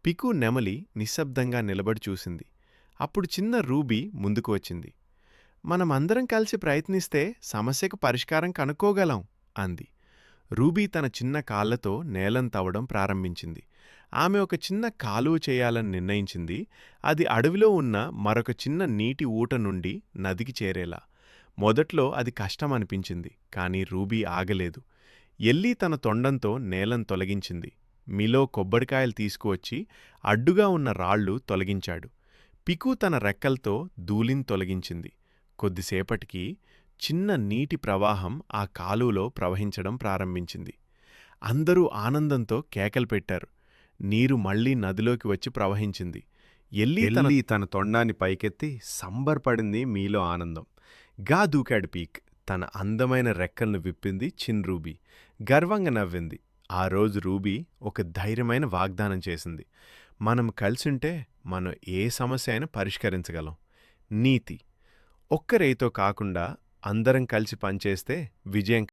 పికు నెమలి నిశ్శబ్దంగా నిలబడి చూసింది. అప్పుడు చిన్న రూబీ ముందుకు వచ్చింది. మనమందరం కలిసి ప్రయత్నిస్తే సమస్యకు పరిష్కారం కనుక్కోగలం అంది. రూబీ తన చిన్న కాళ్లతో నేలను తవ్వడం ప్రారంభించింది. ఆమె ఒక చిన్న కాలువ చేయాలని నిర్ణయించింది, అది అడవిలో ఉన్న మరొక చిన్న నీటి ఊట నుండి నదికి చేరేలా. మొదట్లో అది కష్టమనిపించింది, కాని రూబీ ఆగలేదు. ఎల్లీ తన తొండంతో నేలను తొలగించింది. మిలో కొబ్బరికాయలు తీసుకువచ్చి అడ్డుగా ఉన్న రాళ్లు తొలగించాడు. పికు తన రెక్కల్తో ధూళిని తొలగించింది. కొద్దిసేపటికి చిన్న నీటి ప్రవాహం ఆ కాలువలో ప్రవహించడం ప్రారంభించింది. అందరూ ఆనందంతో కేకలు పెట్టారు. నీరు మళ్లీ నదిలోకి వచ్చి ప్రవహించింది. ఎల్లీ తన తొండాన్ని పైకెత్తి సంబరపడింది. మీలో ఆనందం. గా దూకాడు పీక్. తన అందమైన రెక్కలను విప్పింది చిన్ రూబీ. గర్వంగా నవ్వింది. ఆ రోజు రూబీ ఒక ధైర్యమైన వాగ్దానం చేసింది. మనం కలిసుంటే మనం ఏ సమస్య అయినా పరిష్కరించగలం. నీతి: ఒక్కరైతో కాకుండా అందరం కలిసి పనిచేస్తే విజయం